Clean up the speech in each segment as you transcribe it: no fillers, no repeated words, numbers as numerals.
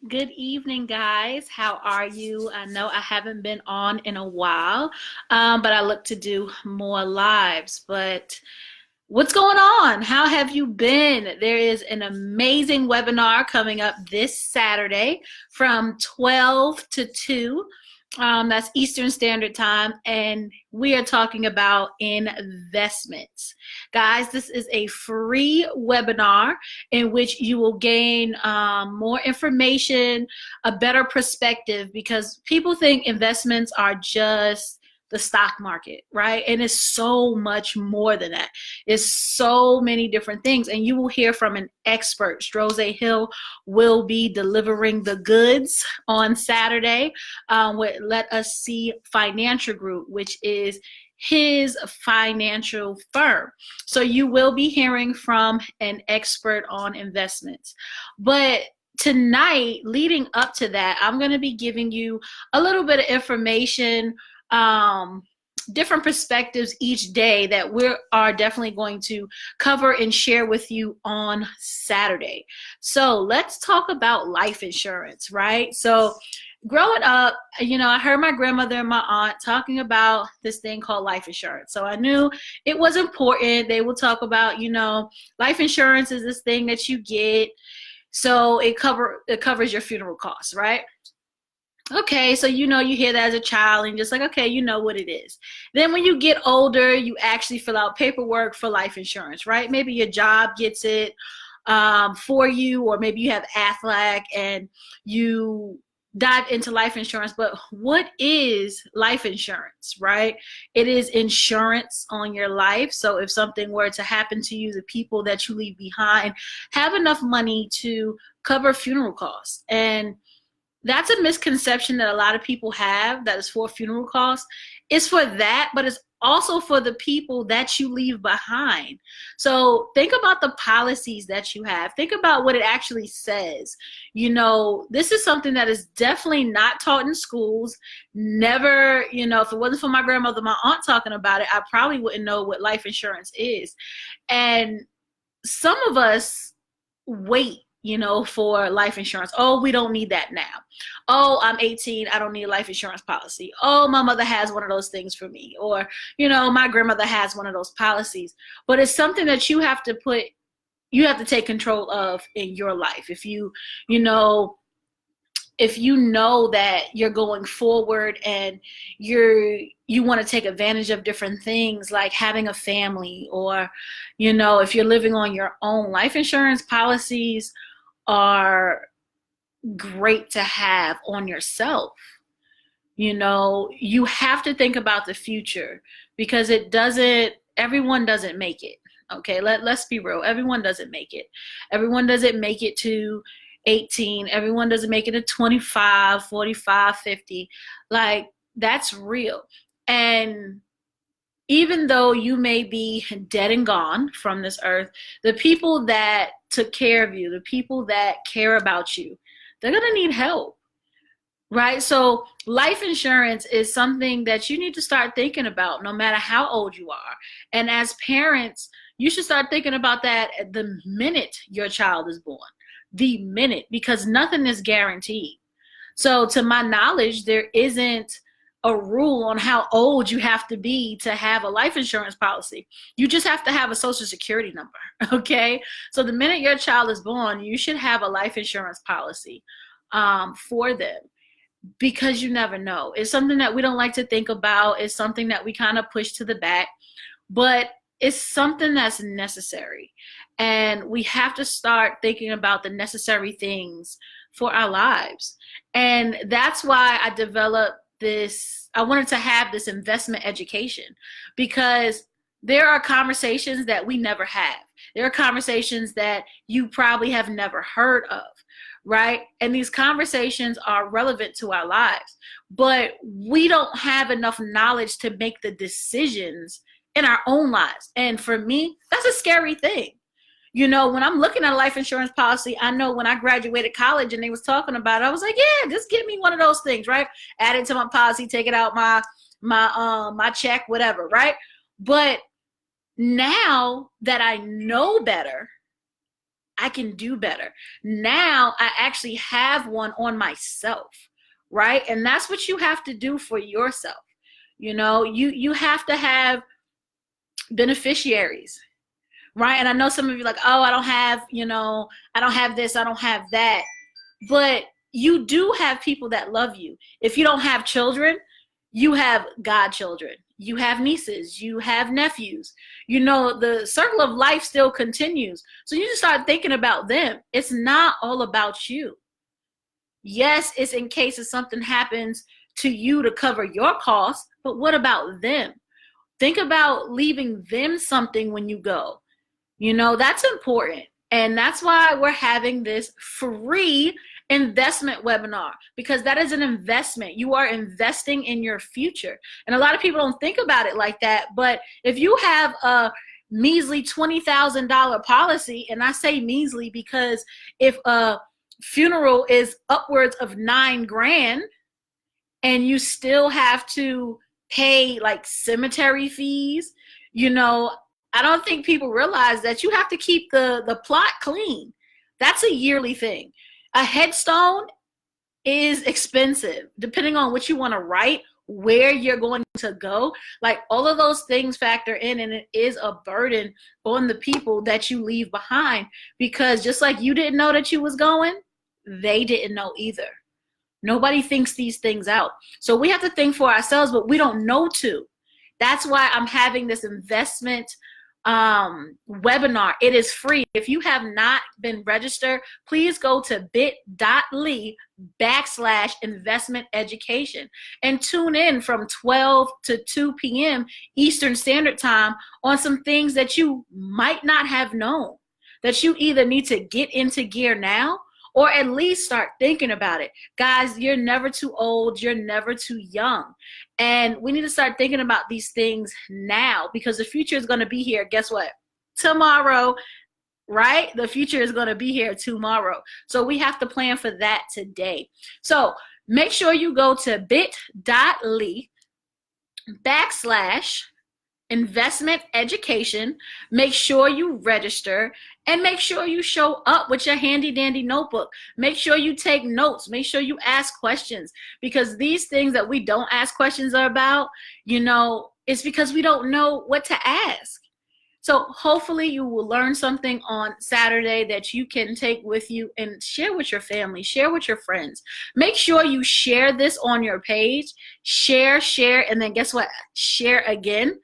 Good evening, guys. How are you? I know I haven't been on in a while, but I look to do more lives. But what's going on? How have you been? There is an amazing webinar coming up this Saturday from 12 to 2. That's Eastern Standard Time, and we are talking about investments. Guys, this is a free webinar in which you will gain more information, a better perspective, because people think investments are just the stock market, right? And it's so much more than that. It's so many different things. And you will hear from an expert. Strose Hill will be delivering the goods on Saturday with Let Us See Financial Group, which is his financial firm. So you will be hearing from an expert on investments. But tonight, leading up to that, I'm going to be giving you a little bit of information, different perspectives each day that we are definitely going to cover and share with you on Saturday. So let's talk about life insurance, right? So growing up, I heard my grandmother and my aunt talking about this thing called life insurance. So I knew it was important. They will talk about, life insurance is this thing that you get. So it covers your funeral costs, right? Okay, so you hear that as a child and just like, okay, you know what it is. Then when you get older, you actually fill out paperwork for life insurance, right? Maybe your job gets it for you, or maybe you have Aflac and you dive into life insurance. But what is life insurance, right? It is insurance on your life. So if something were to happen to you, the people that you leave behind have enough money to cover funeral costs. And that's a misconception that a lot of people have, that is for funeral costs. It's for that, but it's also for the people that you leave behind. So think about the policies that you have. Think about what it actually says. This is something that is definitely not taught in schools. Never, if it wasn't for my grandmother, my aunt talking about it, I probably wouldn't know what life insurance is. And some of us wait for life insurance. Oh, we don't need that now. Oh, I'm 18. I don't need a life insurance policy. Oh, my mother has one of those things for me. Or, my grandmother has one of those policies. But it's something that you have to take control of in your life. If you know that you're going forward and you want to take advantage of different things like having a family, or if you're living on your own, life insurance policies are great to have on yourself. You have to think about the future, because everyone doesn't make it. Okay, let's be real. Everyone doesn't make it. Everyone doesn't make it to 18. Everyone doesn't make it to 25, 45, 50. Like, that's real. And even though you may be dead and gone from this earth, the people that took care of you, the people that care about you, they're going to need help, right? So life insurance is something that you need to start thinking about no matter how old you are. And as parents, you should start thinking about that the minute your child is born, the minute, because nothing is guaranteed. So to my knowledge, there isn't a rule on how old you have to be to have a life insurance policy. You just have to have a social security number, okay? So the minute your child is born, you should have a life insurance policy for them, because you never know. It's something that we don't like to think about. It's something that we kind of push to the back, but it's something that's necessary. And we have to start thinking about the necessary things for our lives. And that's why I developed I wanted to have this investment education, because there are conversations that we never have. There are conversations that you probably have never heard of, right? And these conversations are relevant to our lives, but we don't have enough knowledge to make the decisions in our own lives. And for me, that's a scary thing. When I'm looking at a life insurance policy, I know when I graduated college and they was talking about it, I was like, yeah, just give me one of those things, right? Add it to my policy, take it out my check, whatever, right? But now that I know better, I can do better. Now I actually have one on myself, right? And that's what you have to do for yourself. You have to have beneficiaries, right? And I know some of you are like, oh, I don't have, I don't have this, I don't have that. But you do have people that love you. If you don't have children, you have godchildren, you have nieces, you have nephews. The circle of life still continues. So you just start thinking about them. It's not all about you. Yes, it's in case if something happens to you to cover your costs, but what about them? Think about leaving them something when you go. That's important. And that's why we're having this free investment webinar, because that is an investment. You are investing in your future. And a lot of people don't think about it like that. But if you have a measly $20,000 policy, and I say measly because if a funeral is upwards of $9,000 and you still have to pay like cemetery fees, I don't think people realize that you have to keep the plot clean. That's a yearly thing. A headstone is expensive, depending on what you want to write, where you're going to go. Like all of those things factor in, and it is a burden on the people that you leave behind, because just like you didn't know that you was going, they didn't know either. Nobody thinks these things out. So we have to think for ourselves, but we don't know to. That's why I'm having this investment webinar. It is free. If you have not been registered, please go to bit.ly/investment education and tune in from 12 to 2 p.m. Eastern Standard Time on some things that you might not have known, that you either need to get into gear now or at least start thinking about it. Guys, you're never too old. You're never too young. And we need to start thinking about these things now, because the future is going to be here. Guess what? Tomorrow, right? The future is going to be here tomorrow. So we have to plan for that today. So make sure you go to bit.ly/investment education. Make sure you register, and make sure you show up with your handy dandy notebook. Make sure you take notes. Make sure you ask questions, because these things that we don't ask questions about, it's because we don't know what to ask. So hopefully you will learn something on Saturday that you can take with you and share with your family, share with your friends. Make sure you share this on your page. Share, and then guess what? Share again.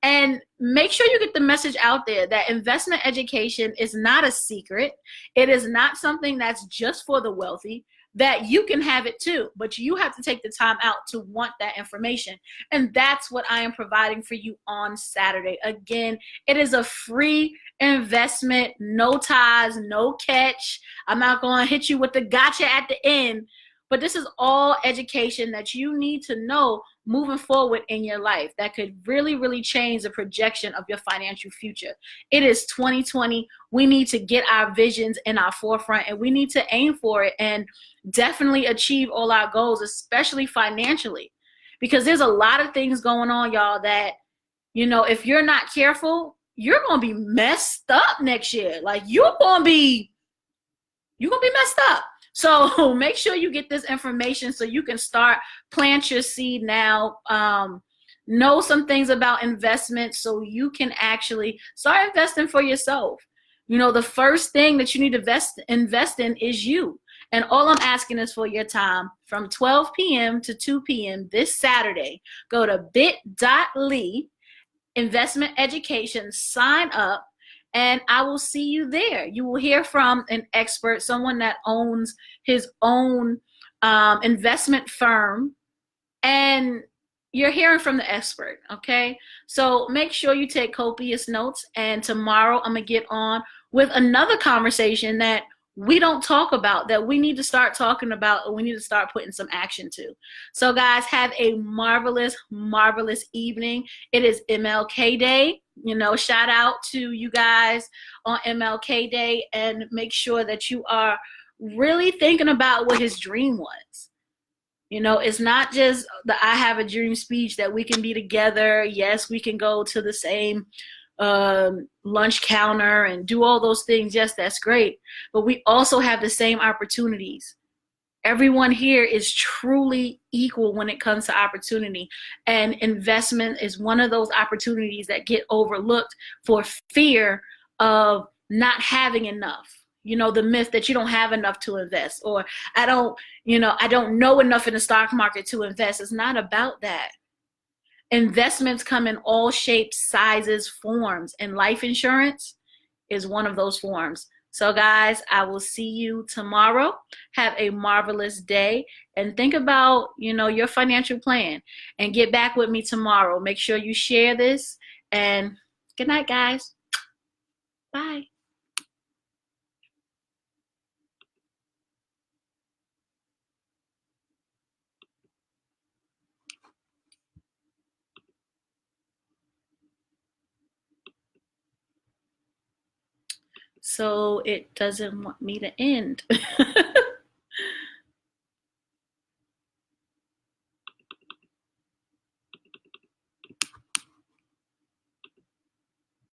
And make sure you get the message out there that investment education is not a secret. It is not something that's just for the wealthy, that you can have it too, but you have to take the time out to want that information. And that's what I am providing for you on Saturday. Again, it is a free investment, no ties, no catch. I'm not going to hit you with the gotcha at the end, but this is all education that you need to know moving forward in your life that could really, really change the projection of your financial future. It is 2020. We need to get our visions in our forefront, and we need to aim for it and definitely achieve all our goals, especially financially, because there's a lot of things going on, y'all, that, if you're not careful, you're going to be messed up next year. Like you're going to be messed up. So make sure you get this information so you can start plant your seed now. Know some things about investment so you can actually start investing for yourself. The first thing that you need to invest in is you. And all I'm asking is for your time from 12 p.m. to 2 p.m. this Saturday. Go to bit.ly investment education, sign up, and I will see you there. You will hear from an expert, someone that owns his own investment firm, and you're hearing from the expert, okay? So make sure you take copious notes, and tomorrow I'm going to get on with another conversation that we don't talk about, that we need to start talking about, and we need to start putting some action to. So guys, have a marvelous, marvelous evening. It is MLK Day. Shout out to you guys on MLK Day, and make sure that you are really thinking about what his dream was. It's not just the I have a dream speech that we can be together. Yes, we can go to the same lunch counter and do all those things. Yes, that's great. But we also have the same opportunities. Everyone here is truly equal when it comes to opportunity. And investment is one of those opportunities that get overlooked for fear of not having enough. You know, the myth that you don't have enough to invest, or I don't know enough in the stock market to invest. It's not about that. Investments come in all shapes, sizes, forms, and life insurance is one of those forms. So, guys, I will see you tomorrow. Have a marvelous day and think about, your financial plan and get back with me tomorrow. Make sure you share this and good night, guys. Bye. So it doesn't want me to end.